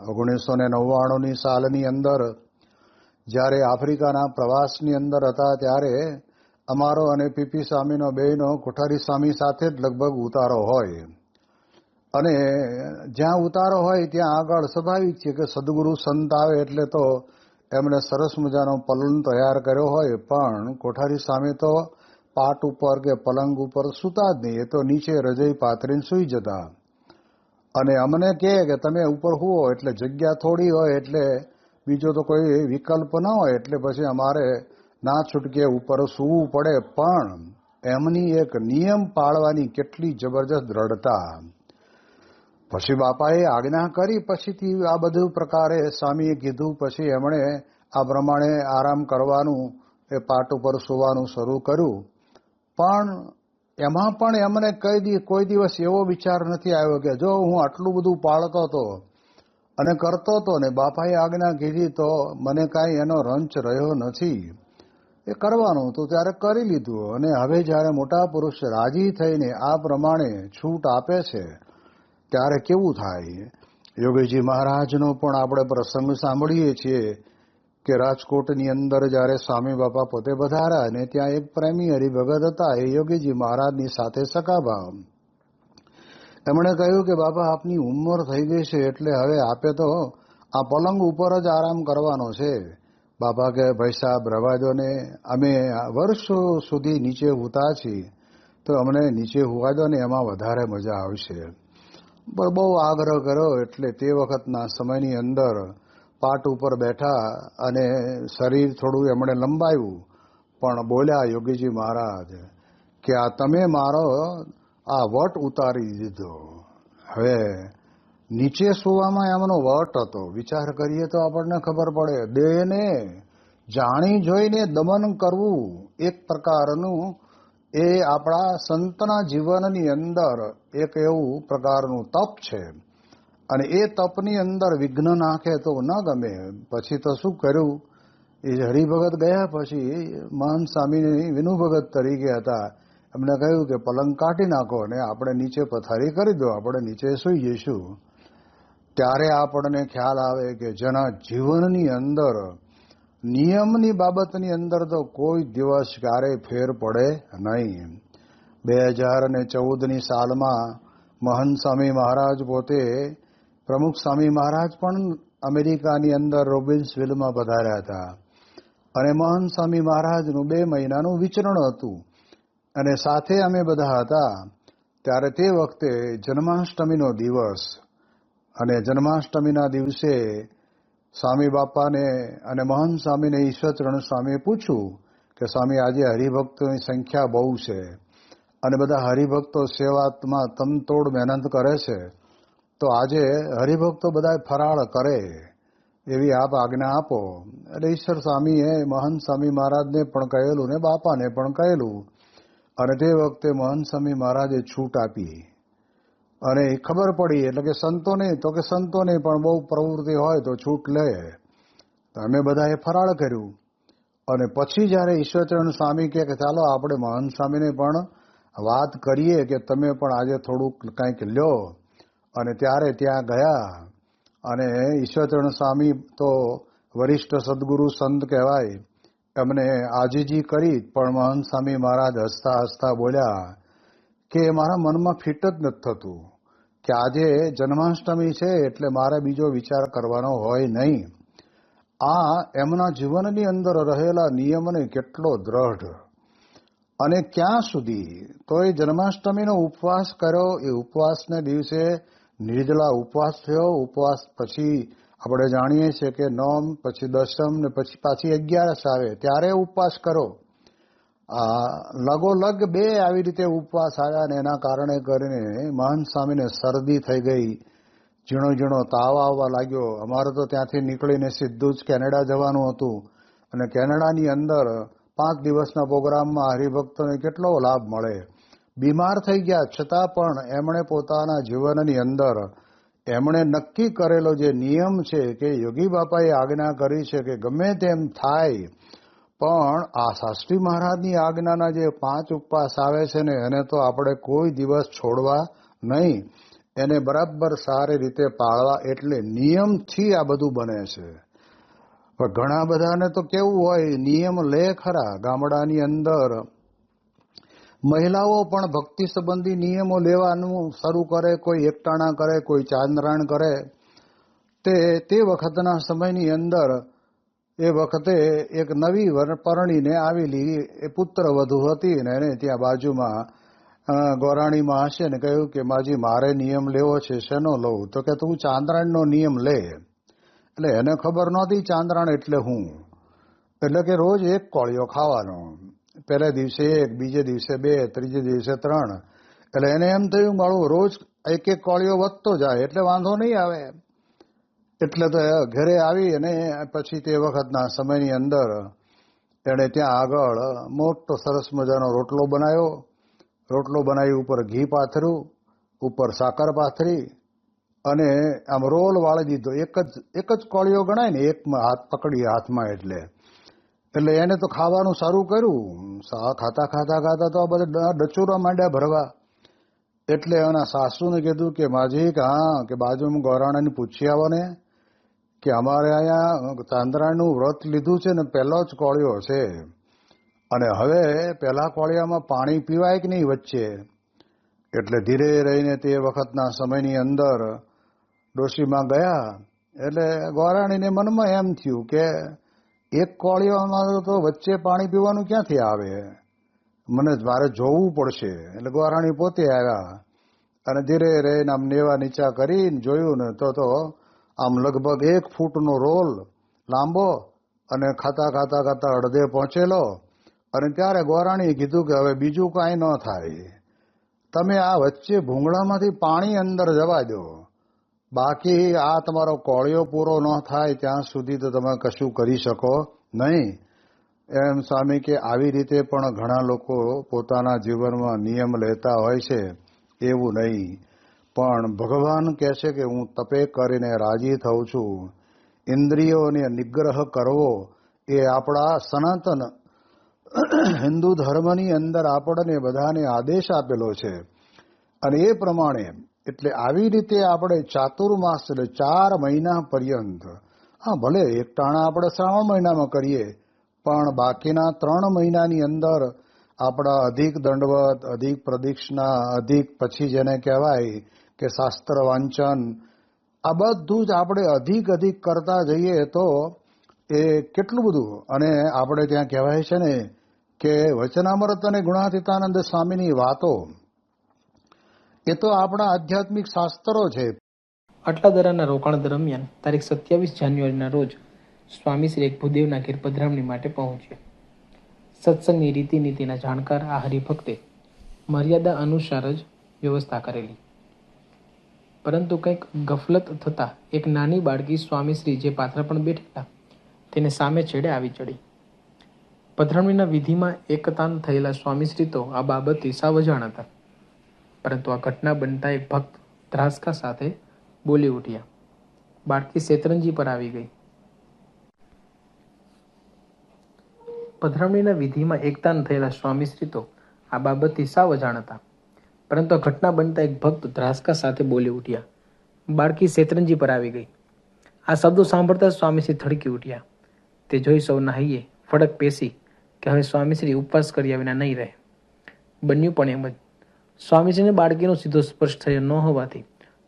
1999ની સાલની અંદર જ્યારે આફ્રિકાના પ્રવાસની અંદર હતા ત્યારે અમારો અને પીપી સ્વામીનો બેયનો કોઠારી સ્વામી સાથે જ લગભગ ઉતારો હોય અને જ્યાં ઉતારો હોય ત્યાં આગળ સ્વાભાવિક છે કે સદગુરુ સંત આવે એટલે તો એમણે સરસ મજાનો પલંગ તૈયાર કર્યો હોય, પણ કોઠારી સ્વામી તો પાટ ઉપર કે પલંગ ઉપર સૂતા જ નહીં, એ તો નીચે રજઈ પાથરીને સૂઈ જતા. અને અમને કહે કે તમે ઉપર હુઓ, એટલે જગ્યા થોડી હોય એટલે બીજો તો કોઈ વિકલ્પ ન હોય, એટલે પછી અમારે ના છૂટકે ઉપર સૂવું પડે. પણ એમની એક નિયમ પાળવાની કેટલી જબરજસ્ત દ્રઢતા. પછી બાપાએ આજ્ઞા કરી, પછીથી આ બધું પ્રકારે સ્વામીએ કીધું, પછી એમણે આ પ્રમાણે આરામ કરવાનું, એ પાટ ઉપર સૂવાનું શરૂ કર્યું. પણ એમાં પણ એમને કોઈ દિવસ એવો વિચાર નથી આવ્યો કે જો હું આટલું બધું પાળતો હતો અને કરતો હતો ને બાપાએ આજ્ઞા કીધી તો મને કાંઈ એનો રંચ રહ્યો નથી. એ કરવાનું હતું ત્યારે કરી લીધું. અને હવે જ્યારે મોટા પુરુષ રાજી થઈને આ પ્રમાણે છૂટ આપે છે ત્યારે કેવું થાય. યોગીજી મહારાજનો પણ આપણે પ્રસંગ સાંભળીએ છીએ કે રાજકોટની અંદર જ્યારે સ્વામી બાપા પોતે પધાર્યા અને ત્યાં એક પ્રેમી હરિભગત હતા, એ યોગીજી મહારાજની સાથે સખાભાવ. એમણે કહ્યું કે બાપા આપની ઉંમર થઈ ગઈ છે એટલે હવે આપે તો આ પલંગ ઉપર જ આરામ કરવાનો છે. બાપા કે ભાઈ સાહેબ રવા દો ને, અમે વર્ષો સુધી નીચે હુતા છીએ તો અમને નીચે હુવા દો ને, એમાં વધારે મજા આવશે. પણ બહુ આગ્રહ કર્યો એટલે તે વખતના સમયની અંદર પાટ ઉપર બેઠા અને શરીર થોડું એમણે લંબાયું, પણ બોલ્યા યોગીજી મહારાજ કે આ તમે મારો આ વટ ઉતારી દીધો. હવે નીચે સુવામાં એમનો વટ હતો. વિચાર કરીએ તો આપણને ખબર પડે, દેહને જાણી જોઈને દમન કરવું એક પ્રકારનું એ આપણા સંતના જીવનની અંદર એક એવું પ્રકારનું તપ છે. અને એ તપની અંદર વિઘ્ન નાખે તો ન ગમે. પછી તો શું કર્યું, એ હરિભગત ગયા પછી મહંત સ્વામી વિનુભગત તરીકે હતા, એમને કહ્યું કે પલંગ કાઢી નાખો અને આપણે નીચે પથારી કરી દો, આપણે નીચે સૂઈ જઈશું. ત્યારે આપણને ખ્યાલ આવે કે જેના જીવનની અંદર નિયમની બાબતની અંદર તો કોઈ દિવસ ક્યારેય ફેર પડે નહીં. 2014ની સાલમાં મહંત સ્વામી મહારાજ પોતે, પ્રમુખ સ્વામી મહારાજ પણ અમેરિકાની અંદર રોબિન્સવિલમાં પધાર્યા હતા અને મહંત સ્વામી મહારાજનું 2 મહિનાનું વિચરણ હતું અને સાથે અમે બધા હતા. ત્યારે તે વખતે જન્માષ્ટમીનો દિવસ અને જન્માષ્ટમીના દિવસે સ્વામી બાપાને અને મહંત સ્વામીને ઈશ્વરચરણ સ્વામીએ પૂછ્યું કે સ્વામી આજે હરિભક્તોની સંખ્યા બહુ છે અને બધા હરિભક્તો સેવામાં તનતોડ મહેનત કરે છે, તો આજે હરિભક્તો બધા ફરાળ કરે એવી આપ આજ્ઞા આપો. એટલે ઈશ્વર સ્વામીએ મહંત સ્વામી મહારાજને પણ કહેલું ને બાપાને પણ કહેલું. અને તે વખતે મહંત સ્વામી મહારાજે છૂટ આપી અને ખબર પડી એટલે કે સંતોને પણ બહુ પ્રવૃત્તિ હોય તો છૂટ લે. અમે બધાએ ફરાળ કર્યું અને પછી જ્યારે ઈશ્વરચરણ સ્વામી કહે કે ચાલો આપણે મહંત સ્વામીને પણ વાત કરીએ કે તમે પણ આજે થોડુંક કંઈક લ્યો. અને ત્યારે ત્યાં ગયા અને ઈશ્વરચરણ સ્વામી તો વરિષ્ઠ સદગુરુ સંત કહેવાય, એમને આજીજી કરી. પણ મહંત સ્વામી મહારાજ હસતા હસતા બોલ્યા કે મારા મનમાં ફિટ જ નથી થતું કે આજે જન્માષ્ટમી છે એટલે મારે બીજો વિચાર કરવાનો હોય નહીં. આ એમના જીવનની અંદર રહેલા નિયમને કેટલો દ્રઢ અને ક્યાં સુધી. તો એ જન્માષ્ટમીનો ઉપવાસ કર્યો. એ ઉપવાસને દિવસે નિર્જલા ઉપવાસ થયો. ઉપવાસ પછી આપણે જાણીએ છીએ કે નોમ, પછી દશમ ને પછી પાછી 11 આવે ત્યારે ઉપવાસ કરો. લગોલગ 2 આવી રીતે ઉપવાસ આવ્યા ને એના કારણે કરીને મહંત સ્વામીને શરદી થઈ ગઈ, ઝીણો ઝીણો તાવ આવવા લાગ્યો. અમારે તો ત્યાંથી નીકળીને સીધું જ કેનેડા જવાનું હતું અને કેનેડાની અંદર 5 દિવસના પ્રોગ્રામમાં હરિભક્તોને કેટલો લાભ મળે. બીમાર થઈ ગયા છતાં પણ એમણે પોતાના જીવનની અંદર એમણે નક્કી કરેલો જે નિયમ છે કે યોગી બાપાએ આજ્ઞા કરી છે કે ગમે તેમ થાય પણ આ શાસ્ત્રી મહારાજની આજ્ઞાના જે 5 ઉપવાસ આવે છે ને એને તો આપણે કોઈ દિવસ છોડવા નહીં. એને બરાબર સારી રીતે પાળવા, એટલે નિયમથી આ બધું બને છે. પણ ઘણા બધાને તો કેવું હોય, નિયમ લે ખરા. ગામડાની અંદર મહિલાઓ પણ ભક્તિ સંબંધી નિયમો લેવાનું શરૂ કરે, કોઈ એકટાણા કરે, કોઈ ચાંદ્રાયણ કરે. તે વખતના સમયની અંદર એ વખતે એક નવી પરણીને આવેલી એ પુત્ર વધુ હતી ને એને ત્યાં બાજુમાં ગોરાણીમાં હશે ને કહ્યું કે માજી મારે નિયમ લેવો છે. શેનો લઉં? તો કે તું ચાંદ્રાયણનો નિયમ લે. એટલે એને ખબર નહોતી ચાંદ્રાયણ એટલે હું. એટલે કે રોજ એક કોળિયો ખાવાનો. પહેલા દિવસે 1, બીજે દિવસે 2, ત્રીજે દિવસે 3. એટલે એને એમ થયું મારું રોજ એક કોળિયો વધતો જાય એટલે વાંધો નહીં આવે. એટલે તો ઘરે આવી અને પછી તે વખતના સમયની અંદર એણે ત્યાં આગળ મોટો સરસ મજાનો રોટલો બનાવ્યો. રોટલો બનાવી ઉપર ઘી પાથર્યું, ઉપર સાકર પાથરી અને આમ રોલ વાળી દીધો. એક જ કોળિયો ગણાય ને, એક હાથ પકડી હાથમાં. એટલે એને તો ખાવાનું સારું કર્યું. ખાતા ખાતા ખાતા તો આ બધા ડચુરા માંડ્યા ભરવા. એટલે એના સાસુને કીધું કે માજી હા કે બાજુમાં ગોરાણાને પૂછી આવો ને કે અમારે અહીંયા ચાંદ્રાયણનું વ્રત લીધું છે ને પહેલો જ કોળિયો છે અને હવે પહેલા કોળિયામાં પાણી પીવાય કે નહીં વચ્ચે. એટલે ધીરે રહીને તે વખતના સમયની અંદર ડોશીમાં ગયા. એટલે ગોરાણીને મનમાં એમ થયું કે એક કોળિયામાં તો વચ્ચે પાણી પીવાનું ક્યાંથી આવે, મારે જોવું પડશે. એટલે ગોરાણી પોતે આવ્યા અને ધીરે રહીને આમ નેવા નીચા કરીને જોયું ને તો આમ લગભગ 1 ફૂટનો રોલ લાંબો અને ખાતા ખાતા ખાતા અડધે પહોંચેલો. અને ત્યારે ગોરાણીએ કીધું કે હવે બીજું કાંઈ ન થાય, તમે આ વચ્ચે ભૂંગળામાંથી પાણી અંદર જવા દો, બાકી આ તમારો કોળિયો પૂરો ન થાય ત્યાં સુધી તો તમે કશું કરી શકો નહીં. એમ સ્વામી કે આવી રીતે પણ ઘણા લોકો પોતાના જીવનમાં નિયમ લેતા હોય છે. એવું નહીં, પણ ભગવાન કહે છે કે હું તપે કરીને રાજી થઉં છું. ઇન્દ્રિયોને નિગ્રહ કરવો એ આપણા સનાતન હિન્દુ ધર્મની અંદર આપણને બધાને આદેશ આપેલો છે. અને એ પ્રમાણે એટલે આવી રીતે આપણે ચાતુર્માસ એટલે 4 મહિના પર્યંત, હા ભલે એકટાણા આપણે શ્રાવણ મહિનામાં કરીએ, પણ બાકીના 3 મહિનાની અંદર આપણા અધિક દંડવત, અધિક પ્રદક્ષિણા, અધિક પછી જેને કહેવાય કે શાસ્ત્ર વાંચન, આ બધું જ આપણે અધિક કરતા જઈએ તો એ કેટલું બધું. અને આપણે ત્યાં કહેવાય છે ને કે વચનામૃત અને ગુણાતીતાનંદ સ્વામીની વાતો એ તો આપણા આધ્યાત્મિક શાસ્ત્રો છે. અટલાદરાના રોકાણ દરમિયાન તારીખ 27 જાન્યુઆરીના રોજ સ્વામી શ્રી એક ભૂદેવના ઘેર પધરામણી માટે પહોંચ્યા. સત્સંગની રીતિનીતિના જાણકાર આ હરિભક્તે મર્યાદા અનુસાર જ વ્યવસ્થા કરેલી. પરંતુ કંઈક ગફલત થતાં એક નાની બાળકી સ્વામીશ્રી જે પાથરા પણ બેઠેલા તેને સામે છેડે આવી ચડી. પધરામણીના વિધિમાં એકતાન થયેલા સ્વામીશ્રી તો આ બાબતથી સાવ અજાણ હતા. પરંતુ આ ઘટના બનતા એક ભક્ત ધ્રાસકા સાથે બોલી ઉઠ્યા. બાળકી શેતરંજી પર આવી ગઈ. પધરામણીના વિધિમાં એકતાન થયેલા સ્વામીશ્રી તો આ બાબતથી સાવ અજાણ હતા. પરંતુ આ ઘટના બનતા એક ભક્ત ધ્રાસકા સાથે બોલી ઉઠ્યા. બાળકી શેતરંજી પર આવી ગઈ. આ શબ્દો સાંભળતા સ્વામીશ્રી થડકી ઉઠ્યા. તે જોઈ સૌના હૈયે ફડક પેસી કે હવે સ્વામીશ્રી ઉપવાસ કર્યા વિના નહીં રહે. બન્યું પણ એમ જ. સ્વામીજીને બાળકીનો સીધો સ્પર્શ થયો ન હોવાથી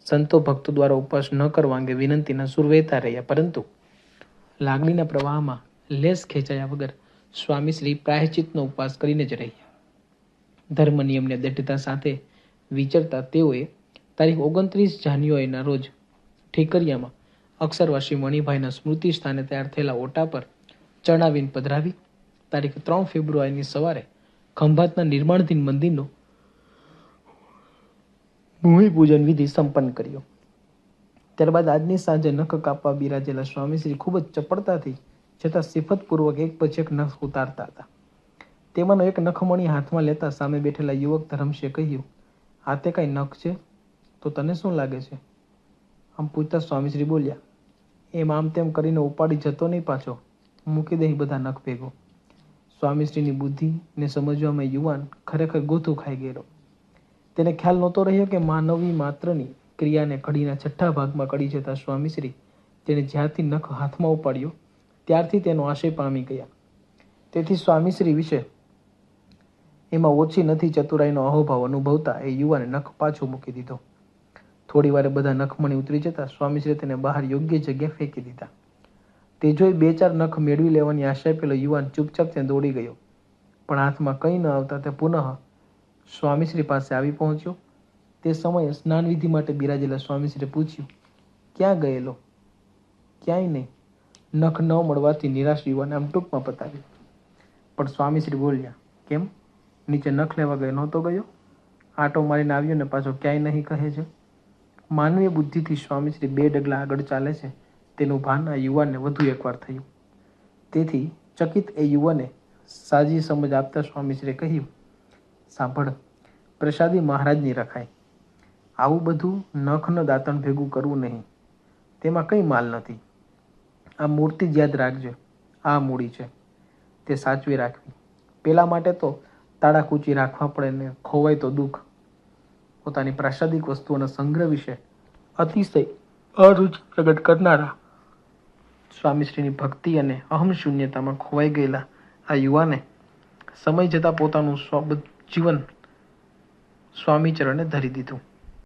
સંતો ભક્તો દ્વારા ઉપવાસ ન કરવા અંગે વિનંતીના સૂર વહેતા રહ્યા. પરંતુ લાગણીના પ્રવાહમાં લેસ ખેંચાયા વગર સ્વામીશ્રી પ્રાયશ્ચિતનો ઉપવાસ કરીને જ રહ્યા. ધર્મ નિયમને દઢતા સાથે વિચરતા તેઓએ તારીખ 29 જાન્યુઆરીના રોજ ઠીકરિયામાં અક્ષરવાસી મણિભાઈના સ્મૃતિ સ્થાને તૈયાર થયેલા ઓટા પર ચણાવીને પધરાવી તારીખ 3 ફેબ્રુઆરીની સવારે ખંભાતના નિર્માણધીન મંદિરનો ભૂમિપૂજન વિધિ સંપન્ન કર્યો. ત્યારબાદ આજની સાંજે નખ કાપવા બિરાજેલા સ્વામીશ્રી ખૂબ જ ચપળતાથી છતાં સિફતપૂર્વક એક પછી એક નખ ઉતારતા હતા. તેમાંનો એક નખમણી હાથમાં લેતા સામે બેઠેલા યુવક ધરમશે કહ્યું, આ તે કઈ નખ છે? તો તને શું લાગે છે? આમ પૂછતા સ્વામીશ્રી બોલ્યા, એમ આમ તેમ કરીને ઉપાડી જતો નહીં પાછો, મૂકી દે બધા નખ ભેગો. સ્વામીશ્રીની બુદ્ધિને સમજવામાં યુવાન ખરેખર ગોથું ખાઈ ગયેલો. તેને ખ્યાલ નહોતો રહ્યો કે માનવી માત્રની ક્રિયાને ઘડીના છઠ્ઠા ભાગમાં કરી જતા સ્વામીશ્રી તેને જ્યારથી નખ હાથમાં ઉપાડ્યો ત્યારથી તેનો આશય પામી ગયા. તેથી સ્વામીશ્રી વિશે એમાં ઓછી નથી ચતુરાઈનો અહોભાવ અનુભવતા એ યુવાને નખ પાછો મૂકી દીધો. થોડી વારે બધા નખમણી ઉતરી જતા સ્વામીશ્રી તેને બહાર યોગ્ય જગ્યાએ ફેંકી દીધા. તે જોઈ 2-4 નખ મેળવી લેવાની આશાએ પેલો યુવાન ચૂપચાપ ત્યાં દોડી ગયો. પણ હાથમાં કંઈ ન આવતા તે પુનઃ સ્વામીશ્રી પાસે આવી પહોંચ્યો. તે સમયે સ્નાન વિધિ માટે બિરાજેલા સ્વામીશ્રીએ પૂછ્યું, ક્યાં ગયેલો? ક્યાંય નહીં. નખ ન મળવાથી નિરાશ યુવાને આમ ટૂંકમાં પતાવ્યું. પણ સ્વામીશ્રી બોલ્યા, કેમ? નીચે નખ લેવા ગયો નહોતો ગયો? આંટો મારીને આવ્યો ને પાછો ક્યાંય નહીં કહે છે. માનવીય બુદ્ધિથી સ્વામીશ્રી 2 ડગલા આગળ ચાલે છે તેનું ભાન આ યુવાનને વધુ એકવાર થયું. તેથી ચકિત એ યુવાને સાજી સમજ આપતા સ્વામીશ્રીએ કહ્યું, સાંભળ, પ્રસાદી મહારાજની રખાય. આવું બધું નખનો દાંતણ ભેગું કરવું નહીં. તેમાં કંઈ માલ નથી. આ મૂર્તિ જ યાદ રાખજો. આ મૂડી છે, તે સાચવી રાખવી. પેલા માટે તો તાળા કૂચી રાખવા પડે ને ખોવાય તો દુઃખ. પોતાની પ્રાસાદિક વસ્તુઓના સંગ્રહ વિશે અતિશય અરુચિ પ્રગટ કરનારા સ્વામીશ્રીની ભક્તિ અને અહમ શૂન્યતામાં ખોવાઈ ગયેલા આ યુવાને સમય જતાં પોતાનું જીવન સ્વામીચરણે ધરી દીધું.